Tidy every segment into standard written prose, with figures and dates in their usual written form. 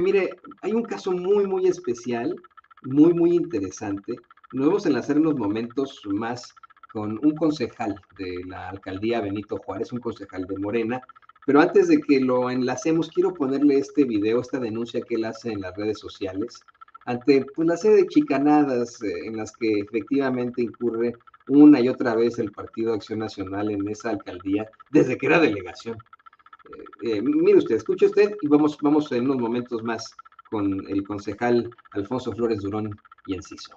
Mire, hay un caso muy especial, muy interesante. Nos vamos a enlazar unos momentos más con un concejal de la alcaldía Benito Juárez, un concejal de Morena. Pero antes de que lo enlacemos, quiero ponerle este video, esta denuncia que él hace en las redes sociales, ante pues, la serie de chicanadas en las que efectivamente incurre una y otra vez el Partido Acción Nacional en esa alcaldía, desde que era delegación. Mire usted, escuche usted y vamos en unos momentos más con el concejal Alfonso Flores Durón y Enciso.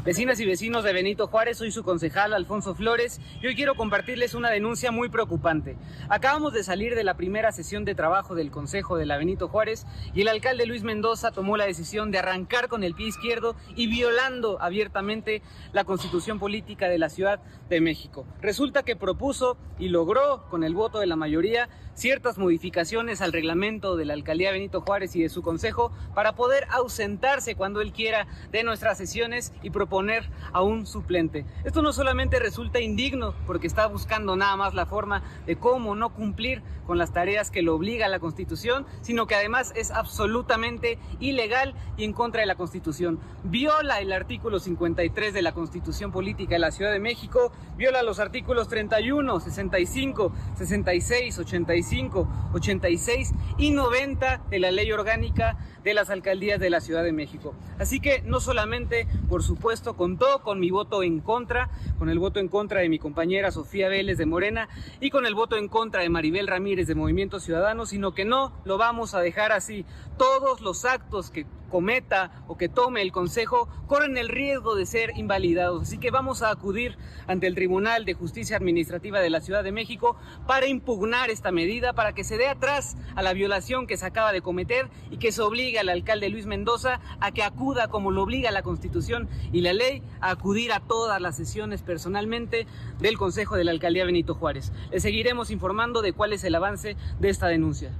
Vecinas y vecinos de Benito Juárez, soy su concejal Alfonso Flores y hoy quiero compartirles una denuncia muy preocupante. Acabamos de salir de la primera sesión de trabajo del Consejo de la Benito Juárez y el alcalde Luis Mendoza tomó la decisión de arrancar con el pie izquierdo y violando abiertamente la Constitución Política de la Ciudad de México. Resulta que propuso y logró, con el voto de la mayoría, ciertas modificaciones al reglamento de la alcaldía Benito Juárez y de su consejo para poder ausentarse cuando él quiera de nuestras sesiones y proponer a un suplente. Esto no solamente resulta indigno porque está buscando nada más la forma de cómo no cumplir con las tareas que lo obliga la Constitución, sino que además es absolutamente ilegal y en contra de la Constitución. Viola el artículo 53 de la Constitución Política de la Ciudad de México, viola los artículos 31, 65, 66, 85, 86 y 90 de la Ley Orgánica de las Alcaldías de la Ciudad de México. Así que no solamente, por supuesto, contó con mi voto en contra, con el voto en contra de mi compañera Sofía Vélez de Morena y con el voto en contra de Maribel Ramírez de Movimiento Ciudadano, sino que no lo vamos a dejar así. Todos los actos que cometa o que tome el Consejo corren el riesgo de ser invalidados. Así que vamos a acudir ante el Tribunal de Justicia Administrativa de la Ciudad de México para impugnar esta medida, para que se dé atrás a la violación que se acaba de cometer y que se obligue al alcalde Luis Mendoza a que acuda, como lo obliga la Constitución y la ley, a acudir a todas las sesiones personalmente del Consejo de la Alcaldía Benito Juárez. Les seguiremos informando de cuál es el avance de esta denuncia.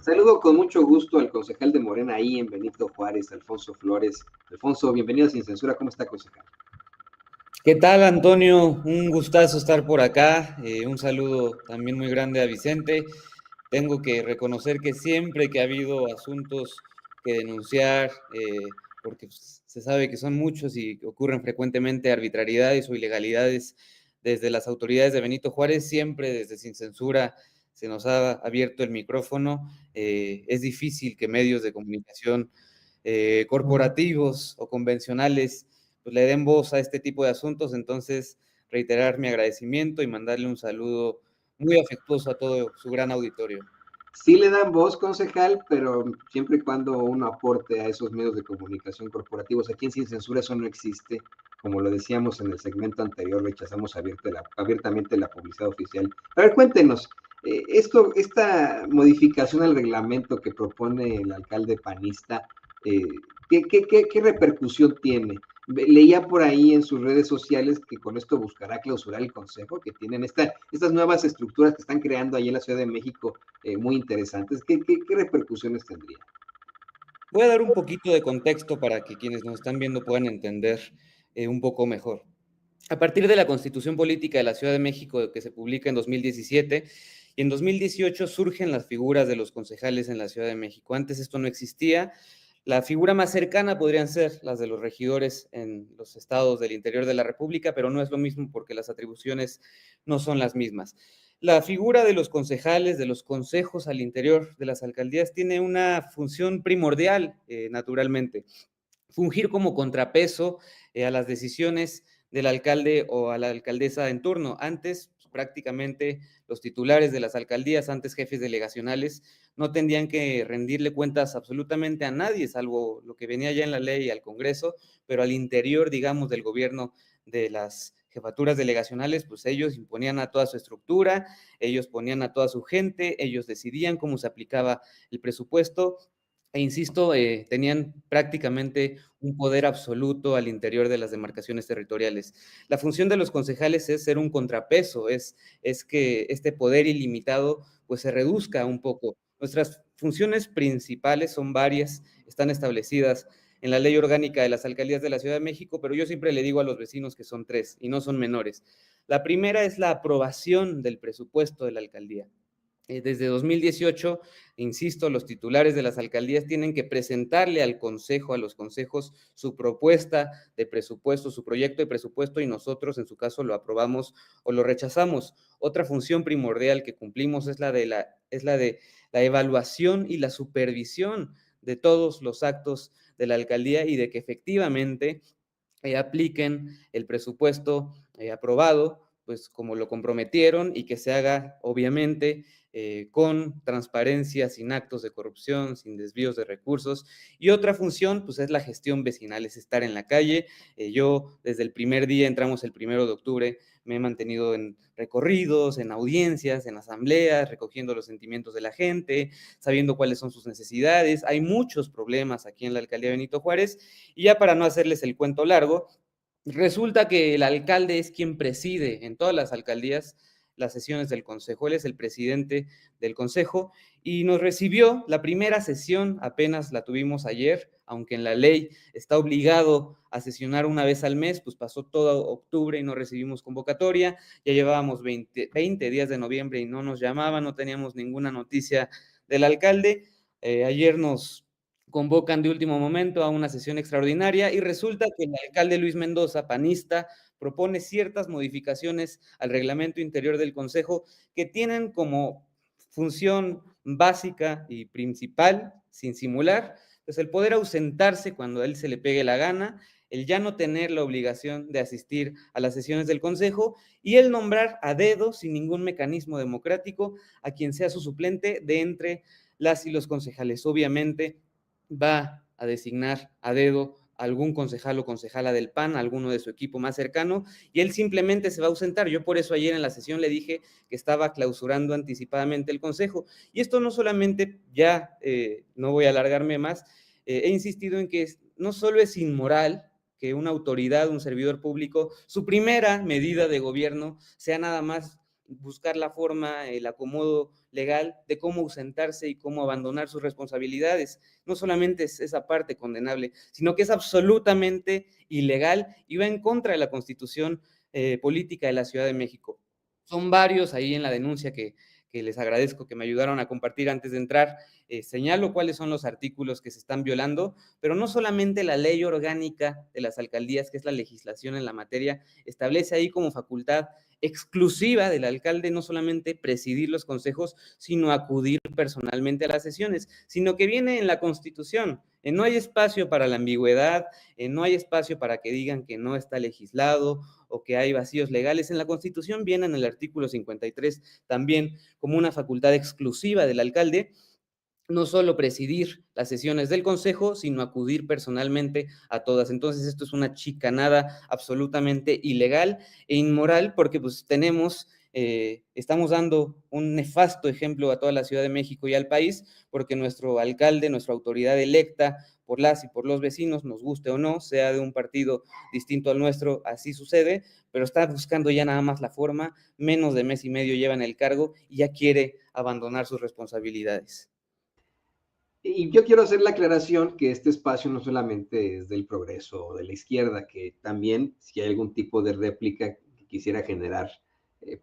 Saludo con mucho gusto al concejal de Morena ahí en Benito Juárez, Alfonso Flores. Alfonso, bienvenido a Sin Censura. ¿Cómo está, concejal? ¿Qué tal, Antonio? Un gustazo estar por acá. Un saludo también muy grande a Vicente. Tengo que reconocer que siempre que ha habido asuntos que denunciar, porque se sabe que son muchos y ocurren frecuentemente arbitrariedades o ilegalidades desde las autoridades de Benito Juárez, siempre desde Sin Censura se nos ha abierto el micrófono. Es difícil que medios de comunicación corporativos o convencionales pues le den voz a este tipo de asuntos. Entonces reiterar mi agradecimiento y mandarle un saludo muy afectuoso a todo su gran auditorio. Sí le dan voz, concejal, pero siempre y cuando uno aporte a esos medios de comunicación corporativos. Aquí en Sin Censura eso no existe. Como lo decíamos en el segmento anterior, rechazamos abiertamente la publicidad oficial. A ver, cuéntenos, esta modificación al reglamento que propone el alcalde panista, eh, ¿qué repercusión tiene? Leía por ahí en sus redes sociales que con esto buscará clausurar el consejo, que tienen estas nuevas estructuras que están creando ahí en la Ciudad de México, muy interesantes. ¿Qué repercusiones tendría? Voy a dar un poquito de contexto para que quienes nos están viendo puedan entender un poco mejor. A partir de la Constitución Política de la Ciudad de México, que se publica en 2017, y en 2018 surgen las figuras de los concejales en la Ciudad de México. Antes esto no existía. La figura más cercana podrían ser las de los regidores en los estados del interior de la República, pero no es lo mismo porque las atribuciones no son las mismas. La figura de los concejales, de los consejos al interior de las alcaldías, tiene una función primordial, naturalmente: fungir como contrapeso a las decisiones del alcalde o a la alcaldesa en turno. Antes, pues, prácticamente los titulares de las alcaldías, antes jefes delegacionales, no tendrían que rendirle cuentas absolutamente a nadie, salvo lo que venía ya en la ley al Congreso, pero al interior, digamos, del gobierno de las jefaturas delegacionales, pues ellos imponían a toda su estructura, ellos ponían a toda su gente, ellos decidían cómo se aplicaba el presupuesto. E insisto, tenían prácticamente un poder absoluto al interior de las demarcaciones territoriales. La función de los concejales es ser un contrapeso, es que este poder ilimitado pues se reduzca un poco. Nuestras funciones principales son varias, están establecidas en la Ley Orgánica de las Alcaldías de la Ciudad de México, pero yo siempre le digo a los vecinos que son tres y no son menores. La primera es la aprobación del presupuesto de la alcaldía. Desde 2018, insisto, los titulares de las alcaldías tienen que presentarle al consejo, a los consejos, su propuesta de presupuesto, su proyecto de presupuesto, y nosotros, en su caso, lo aprobamos o lo rechazamos. Otra función primordial que cumplimos es la de la evaluación y la supervisión de todos los actos de la alcaldía y de que efectivamente apliquen el presupuesto aprobado, pues como lo comprometieron, y que se haga, obviamente, con transparencia, sin actos de corrupción, sin desvíos de recursos. Y otra función, pues es la gestión vecinal, es estar en la calle. Yo desde el primer día, entramos el 1 de octubre, me he mantenido en recorridos, en audiencias, en asambleas, recogiendo los sentimientos de la gente, sabiendo cuáles son sus necesidades. Hay muchos problemas aquí en la alcaldía Benito Juárez, y ya para no hacerles el cuento largo, resulta que el alcalde es quien preside en todas las alcaldías las sesiones del consejo. Él es el presidente del consejo y nos recibió la primera sesión, apenas la tuvimos ayer, aunque en la ley está obligado a sesionar una vez al mes, pues pasó todo octubre y no recibimos convocatoria. Ya llevábamos 20 días de noviembre y no nos llamaban, no teníamos ninguna noticia del alcalde. Ayer nos convocan de último momento a una sesión extraordinaria y resulta que el alcalde Luis Mendoza, panista, propone ciertas modificaciones al reglamento interior del consejo que tienen como función básica y principal, sin simular, pues el poder ausentarse cuando a él se le pegue la gana, el ya no tener la obligación de asistir a las sesiones del consejo y el nombrar a dedo, sin ningún mecanismo democrático, a quien sea su suplente de entre las y los concejales. Obviamente va a designar a dedo a algún concejal o concejala del PAN, a alguno de su equipo más cercano, y él simplemente se va a ausentar. Yo por eso ayer en la sesión le dije que estaba clausurando anticipadamente el consejo. Y esto no solamente, ya no voy a alargarme más, he insistido en que no solo es inmoral que una autoridad, un servidor público, su primera medida de gobierno sea nada más buscar la forma, el acomodo legal de cómo ausentarse y cómo abandonar sus responsabilidades. No solamente es esa parte condenable, sino que es absolutamente ilegal y va en contra de la Constitución política de la Ciudad de México. Son varios ahí en la denuncia que les agradezco que me ayudaron a compartir antes de entrar. Señalo cuáles son los artículos que se están violando, pero no solamente la ley orgánica de las alcaldías, que es la legislación en la materia, establece ahí como facultad exclusiva del alcalde no solamente presidir los consejos, sino acudir personalmente a las sesiones, sino que viene en la Constitución. No hay espacio para la ambigüedad, no hay espacio para que digan que no está legislado o que hay vacíos legales. En la Constitución viene en el artículo 53 también como una facultad exclusiva del alcalde, no solo presidir las sesiones del consejo, sino acudir personalmente a todas. Entonces esto es una chicanada absolutamente ilegal e inmoral, porque pues estamos dando un nefasto ejemplo a toda la Ciudad de México y al país, porque nuestro alcalde, nuestra autoridad electa por las y por los vecinos, nos guste o no, sea de un partido distinto al nuestro, así sucede, pero está buscando ya nada más la forma, menos de mes y medio lleva en el cargo y ya quiere abandonar sus responsabilidades. Y yo quiero hacer la aclaración que este espacio no solamente es del progreso o de la izquierda, que también si hay algún tipo de réplica que quisiera generar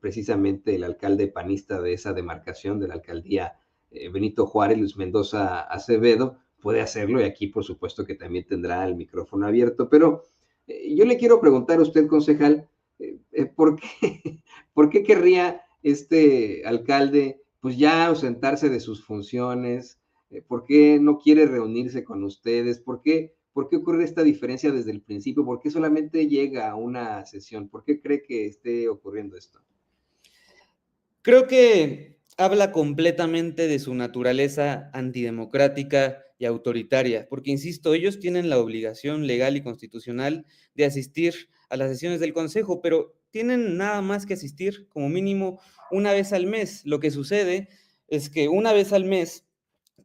precisamente el alcalde panista de esa demarcación de la alcaldía Benito Juárez, Luis Mendoza Acevedo, puede hacerlo y aquí por supuesto que también tendrá el micrófono abierto. Pero yo le quiero preguntar a usted, concejal, ¿por qué, ¿por qué querría este alcalde pues ya ausentarse de sus funciones? ¿Por qué no quiere reunirse con ustedes? ¿Por qué ocurre esta diferencia desde el principio? ¿Por qué solamente llega a una sesión? ¿Por qué cree que esté ocurriendo esto? Creo que habla completamente de su naturaleza antidemocrática y autoritaria, porque, insisto, ellos tienen la obligación legal y constitucional de asistir a las sesiones del Consejo, pero tienen nada más que asistir como mínimo una vez al mes. Lo que sucede es que una vez al mes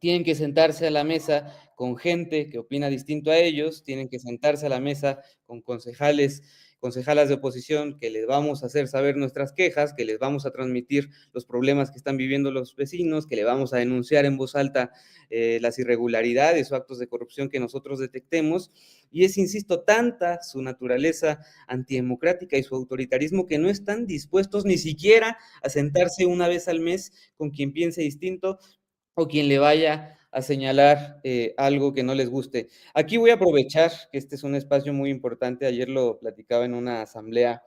tienen que sentarse a la mesa con gente que opina distinto a ellos, tienen que sentarse a la mesa con concejales concejalas de oposición, que les vamos a hacer saber nuestras quejas, que les vamos a transmitir los problemas que están viviendo los vecinos, que le vamos a denunciar en voz alta las irregularidades o actos de corrupción que nosotros detectemos. Y es, insisto, tanta su naturaleza antidemocrática y su autoritarismo que no están dispuestos ni siquiera a sentarse una vez al mes con quien piense distinto o quien le vaya a señalar algo que no les guste. Aquí voy a aprovechar que este es un espacio muy importante. Ayer lo platicaba en una asamblea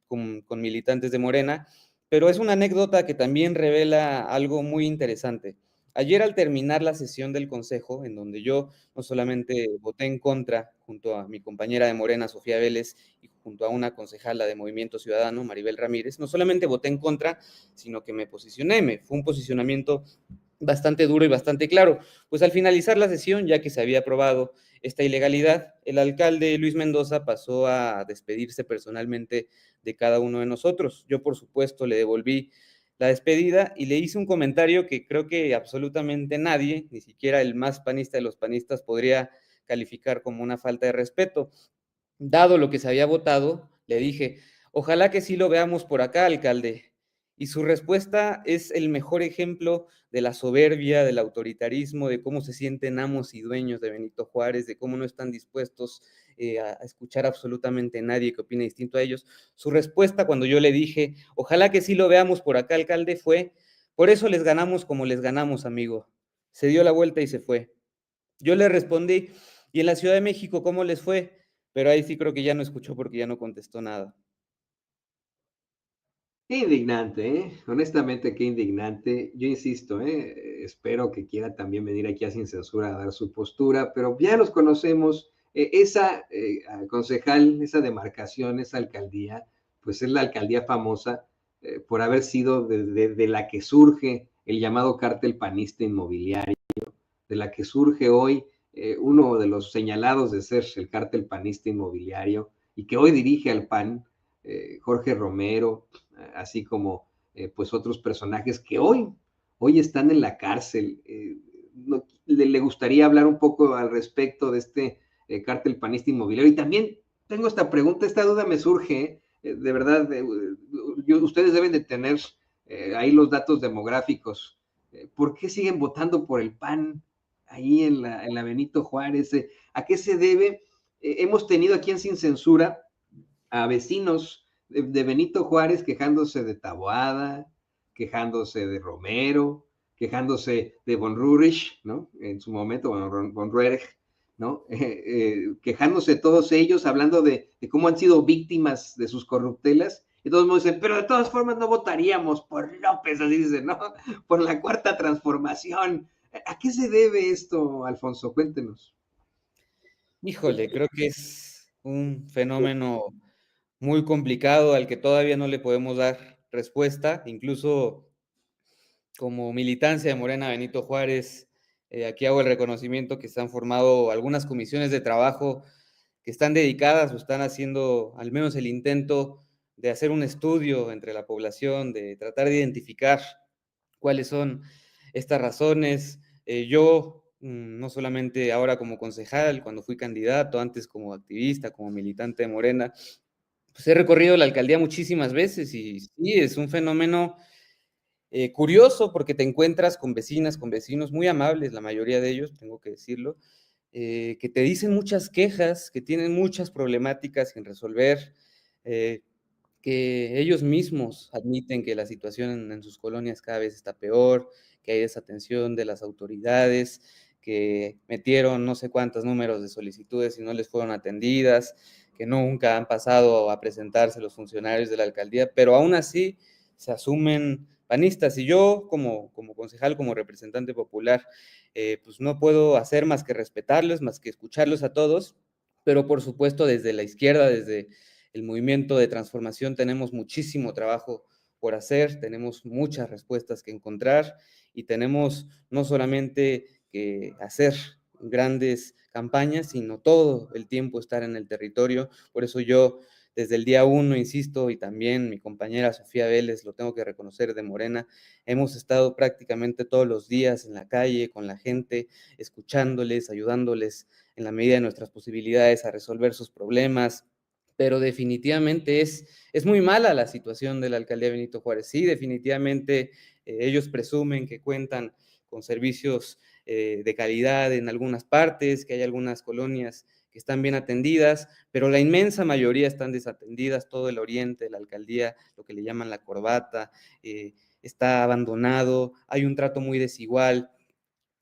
con militantes de Morena, pero es una anécdota que también revela algo muy interesante. Ayer, al terminar la sesión del Consejo, en donde yo no solamente voté en contra, junto a mi compañera de Morena, Sofía Vélez, y junto a una concejala de Movimiento Ciudadano, Maribel Ramírez, no solamente voté en contra, sino que me posicioné, fue un posicionamiento bastante duro y bastante claro. Pues al finalizar la sesión, ya que se había aprobado esta ilegalidad, el alcalde Luis Mendoza pasó a despedirse personalmente de cada uno de nosotros. Yo, por supuesto, le devolví la despedida y le hice un comentario que creo que absolutamente nadie, ni siquiera el más panista de los panistas, podría calificar como una falta de respeto. Dado lo que se había votado, le dije, ojalá que sí lo veamos por acá, alcalde. Y su respuesta es el mejor ejemplo de la soberbia, del autoritarismo, de cómo se sienten amos y dueños de Benito Juárez, de cómo no están dispuestos a escuchar absolutamente a nadie que opine distinto a ellos. Su respuesta cuando yo le dije, ojalá que sí lo veamos por acá, alcalde, fue, por eso les ganamos como les ganamos, amigo. Se dio la vuelta y se fue. Yo le respondí, ¿y en la Ciudad de México cómo les fue? Pero ahí sí creo que ya no escuchó porque ya no contestó nada. Qué indignante, ¿eh? Honestamente, qué indignante. Yo insisto, espero que quiera también venir aquí a Sin Censura a dar su postura, pero ya los conocemos. Esa concejal, esa demarcación, esa alcaldía, pues es la alcaldía famosa por haber sido de la que surge el llamado cártel panista inmobiliario, de la que surge hoy uno de los señalados de ser el cártel panista inmobiliario y que hoy dirige al PAN, Jorge Romero, así como pues otros personajes que hoy están en la cárcel. No, le gustaría hablar un poco al respecto de este cártel panista inmobiliario. Y también tengo esta pregunta, esta duda me surge, de verdad, ustedes deben de tener ahí los datos demográficos. ¿Por qué siguen votando por el PAN ahí en la Benito Juárez? ¿A qué se debe? Hemos tenido aquí en Sin Censura a vecinos de Benito Juárez quejándose de Taboada, quejándose de Romero, quejándose de Von Rurich, ¿no? En su momento, Von Ruerich, ¿no? Quejándose todos ellos, hablando de cómo han sido víctimas de sus corruptelas. Y todos dicen, pero de todas formas no votaríamos por López, así dicen, ¿no? Por la cuarta transformación. ¿A qué se debe esto, Alfonso? Cuéntenos. Híjole, creo que es un fenómeno muy complicado al que todavía no le podemos dar respuesta, incluso como militancia de Morena Benito Juárez, aquí hago el reconocimiento que se han formado algunas comisiones de trabajo que están dedicadas o están haciendo al menos el intento de hacer un estudio entre la población, de tratar de identificar cuáles son estas razones. Yo, no solamente ahora como concejal, cuando fui candidato, antes como activista, como militante de Morena, pues he recorrido la alcaldía muchísimas veces y sí, es un fenómeno curioso porque te encuentras con vecinas, con vecinos muy amables, la mayoría de ellos, tengo que decirlo, que te dicen muchas quejas, que tienen muchas problemáticas sin resolver, eh, que ellos mismos admiten que la situación en sus colonias cada vez está peor, que hay desatención de las autoridades, que metieron no sé cuántos números de solicitudes y no les fueron atendidas, que nunca han pasado a presentarse los funcionarios de la alcaldía, pero aún así se asumen panistas. Y yo, como concejal, como representante popular, pues no puedo hacer más que respetarlos, más que escucharlos a todos, pero por supuesto desde la izquierda, desde el movimiento de transformación, tenemos muchísimo trabajo por hacer, tenemos muchas respuestas que encontrar y tenemos no solamente que hacer grandes campañas, sino todo el tiempo estar en el territorio. Por eso yo desde el día uno, insisto, y también mi compañera Sofía Vélez, lo tengo que reconocer, de Morena, hemos estado prácticamente todos los días en la calle, con la gente, escuchándoles, ayudándoles en la medida de nuestras posibilidades a resolver sus problemas, pero definitivamente es muy mala la situación de la alcaldía Benito Juárez. Sí, definitivamente ellos presumen que cuentan con servicios de calidad en algunas partes, que hay algunas colonias que están bien atendidas, pero la inmensa mayoría están desatendidas. Todo el oriente, la alcaldía, lo que le llaman la corbata, está abandonado, hay un trato muy desigual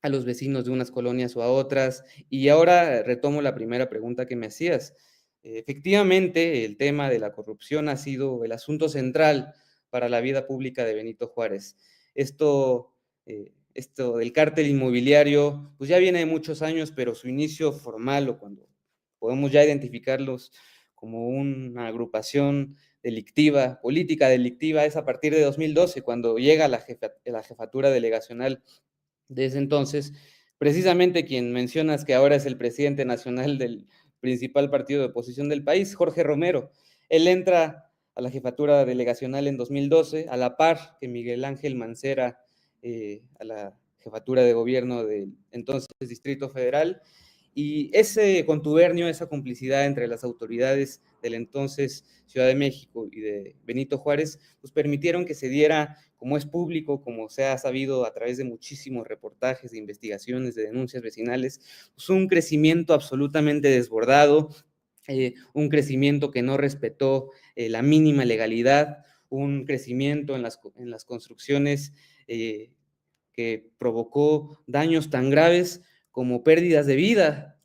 a los vecinos de unas colonias o a otras. Y ahora retomo la primera pregunta que me hacías. Efectivamente, el tema de la corrupción ha sido el asunto central para la vida pública de Benito Juárez. Esto del cártel inmobiliario, pues ya viene de muchos años, pero su inicio formal, o cuando podemos ya identificarlos como una agrupación delictiva, política delictiva, es a partir de 2012, cuando llega la jefatura delegacional de ese entonces, precisamente quien mencionas que ahora es el presidente nacional del principal partido de oposición del país, Jorge Romero. Él entra a la jefatura delegacional en 2012, a la par que Miguel Ángel Mancera a la jefatura de gobierno del entonces Distrito Federal, y ese contubernio, esa complicidad entre las autoridades del entonces Ciudad de México y de Benito Juárez, pues permitieron que se diera, como es público, como se ha sabido a través de muchísimos reportajes, de investigaciones, de denuncias vecinales, pues un crecimiento absolutamente desbordado, un crecimiento que no respetó la mínima legalidad, un crecimiento en las construcciones que provocó daños tan graves como pérdidas de vida.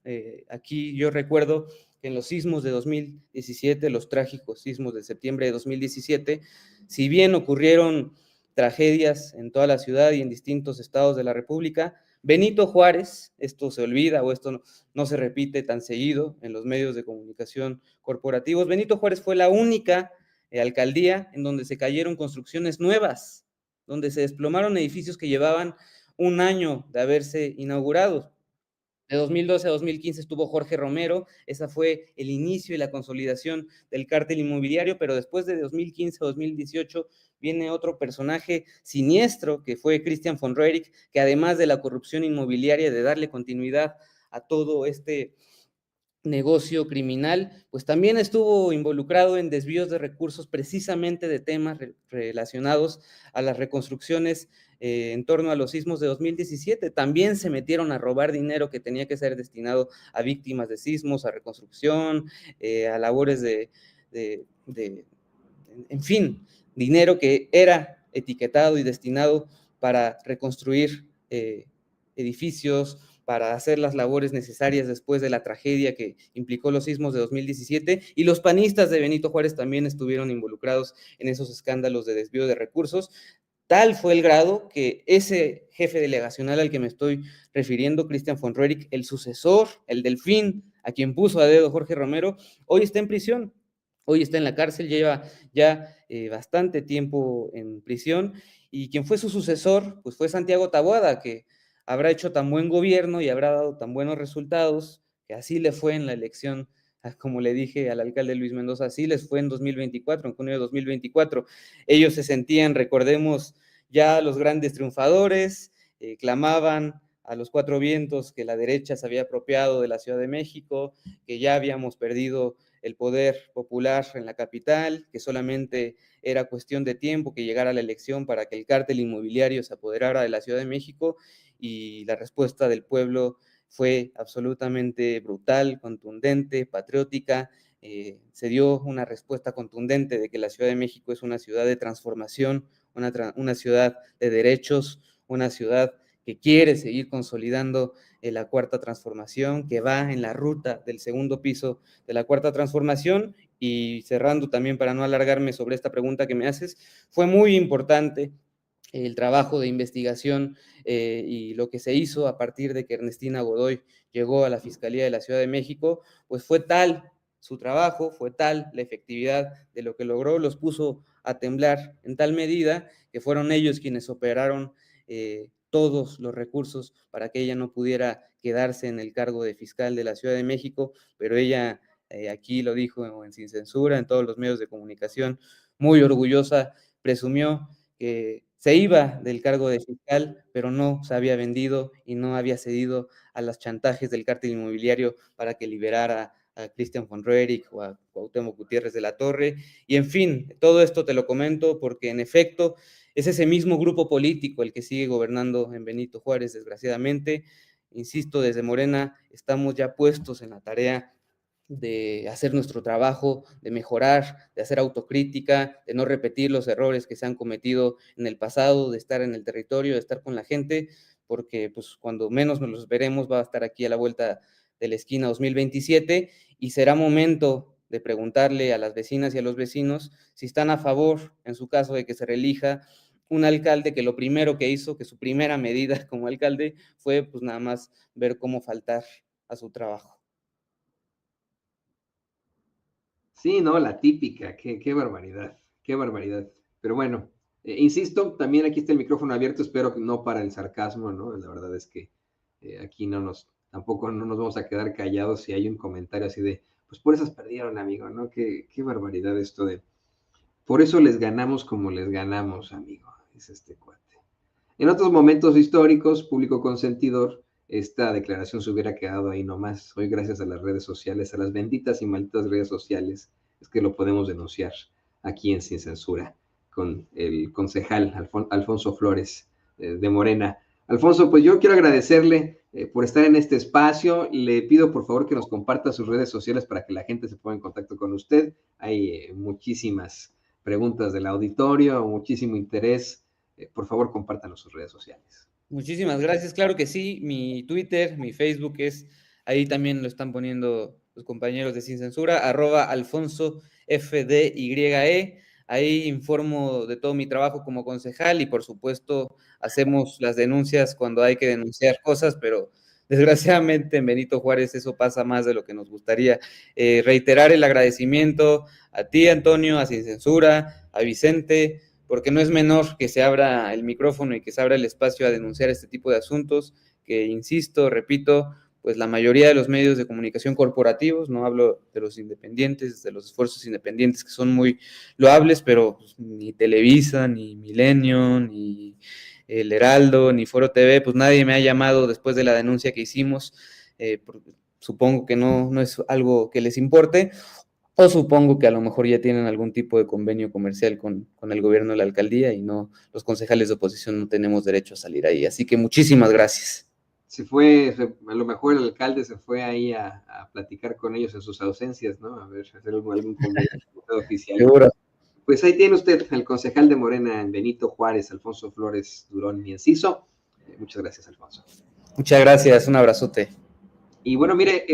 Aquí yo recuerdo que en los sismos de 2017, los trágicos sismos de septiembre de 2017, si bien ocurrieron tragedias en toda la ciudad y en distintos estados de la República, Benito Juárez, esto se olvida o esto no se repite tan seguido en los medios de comunicación corporativos, Benito Juárez fue la única alcaldía en donde se cayeron construcciones nuevas, donde se desplomaron edificios que llevaban un año de haberse inaugurado. De 2012 a 2015 estuvo Jorge Romero, esa fue el inicio y la consolidación del cártel inmobiliario, pero después de 2015 a 2018 viene otro personaje siniestro, que fue Christian von Roerich, que además de la corrupción inmobiliaria, de darle continuidad a todo este negocio criminal, pues también estuvo involucrado en desvíos de recursos precisamente de temas relacionados a las reconstrucciones en torno a los sismos de 2017. También se metieron a robar dinero que tenía que ser destinado a víctimas de sismos, a reconstrucción, a labores en fin, dinero que era etiquetado y destinado para reconstruir edificios, para hacer las labores necesarias después de la tragedia que implicó los sismos de 2017, y los panistas de Benito Juárez también estuvieron involucrados en esos escándalos de desvío de recursos. Tal fue el grado que ese jefe delegacional al que me estoy refiriendo, Christian von Roerich, el sucesor, el delfín, a quien puso a dedo Jorge Romero, hoy está en prisión, hoy está en la cárcel, lleva ya bastante tiempo en prisión, y quien fue su sucesor, pues fue Santiago Taboada, que habrá hecho tan buen gobierno y habrá dado tan buenos resultados, que así le fue en la elección, como le dije al alcalde Luis Mendoza, así les fue en 2024, en junio de 2024. Ellos se sentían, recordemos, ya los grandes triunfadores, clamaban a los cuatro vientos que la derecha se había apropiado de la Ciudad de México, que ya habíamos perdido el poder popular en la capital, que solamente era cuestión de tiempo que llegara la elección para que el cártel inmobiliario se apoderara de la Ciudad de México, y la respuesta del pueblo fue absolutamente brutal, contundente, patriótica. Se dio una respuesta contundente de que la Ciudad de México es una ciudad de transformación, una ciudad de derechos, una ciudad que quiere seguir consolidando la cuarta transformación, que va en la ruta del segundo piso de la cuarta transformación. Y cerrando también, para no alargarme sobre esta pregunta que me haces, fue muy importante el trabajo de investigación y lo que se hizo a partir de que Ernestina Godoy llegó a la Fiscalía de la Ciudad de México, pues fue tal su trabajo, fue tal la efectividad de lo que logró, los puso a temblar en tal medida que fueron ellos quienes operaron todos los recursos para que ella no pudiera quedarse en el cargo de fiscal de la Ciudad de México, pero ella aquí lo dijo en Sin Censura, en todos los medios de comunicación, muy orgullosa, presumió que se iba del cargo de fiscal, pero no se había vendido y no había cedido a los chantajes del cártel inmobiliario para que liberara a Christian von Roerich o a Cuauhtémoc Gutiérrez de la Torre, y en fin, todo esto te lo comento porque en efecto es ese mismo grupo político el que sigue gobernando en Benito Juárez, desgraciadamente. Insisto, desde Morena estamos ya puestos en la tarea de hacer nuestro trabajo, de mejorar, de hacer autocrítica, de no repetir los errores que se han cometido en el pasado, de estar en el territorio, de estar con la gente, porque pues cuando menos nos los veremos va a estar aquí a la vuelta de la esquina 2027 y será momento de preguntarle a las vecinas y a los vecinos si están a favor, en su caso, de que se reelija un alcalde que lo primero que hizo, que su primera medida como alcalde fue pues nada más ver cómo faltar a su trabajo. Sí, no, la típica, qué barbaridad, qué barbaridad. Pero bueno, insisto, también aquí está el micrófono abierto, espero que no para el sarcasmo, ¿no? La verdad es que aquí tampoco no nos vamos a quedar callados si hay un comentario así de, pues por esas perdieron, amigo, ¿no? Qué barbaridad esto de, por eso les ganamos como les ganamos, amigo, es este cuate. En otros momentos históricos, público consentidor, esta declaración se hubiera quedado ahí nomás. Hoy, gracias a las redes sociales, a las benditas y malditas redes sociales, es que lo podemos denunciar aquí en Sin Censura con el concejal Alfonso Flores de Morena. Alfonso, pues yo quiero agradecerle por estar en este espacio. Le pido por favor que nos comparta sus redes sociales para que la gente se ponga en contacto con usted. Hay muchísimas preguntas del auditorio, muchísimo interés. Por favor, compártanos sus redes sociales. Muchísimas gracias, claro que sí, mi Twitter, mi Facebook ahí también lo están poniendo los compañeros de Sin Censura, @AlfonsoFDYE, ahí informo de todo mi trabajo como concejal y por supuesto hacemos las denuncias cuando hay que denunciar cosas, pero desgraciadamente en Benito Juárez eso pasa más de lo que nos gustaría. Reiterar el agradecimiento a ti, Antonio, a Sin Censura, a Vicente, porque no es menor que se abra el micrófono y que se abra el espacio a denunciar este tipo de asuntos, que insisto, repito, pues la mayoría de los medios de comunicación corporativos, no hablo de los independientes, de los esfuerzos independientes que son muy loables, pero pues, ni Televisa, ni Milenio, ni El Heraldo, ni Foro TV, pues nadie me ha llamado después de la denuncia que hicimos, supongo que no es algo que les importe, o supongo que a lo mejor ya tienen algún tipo de convenio comercial con el gobierno de la alcaldía y no, los concejales de oposición no tenemos derecho a salir ahí. Así que muchísimas gracias. A lo mejor el alcalde se fue ahí a platicar con ellos en sus ausencias, ¿no? A ver, hacer algún convenio oficial. Seguro. Pues ahí tiene usted al concejal de Morena en Benito Juárez, Alfonso Flores Durón y Enciso. Muchas gracias, Alfonso. Muchas gracias, un abrazote. Y bueno, mire,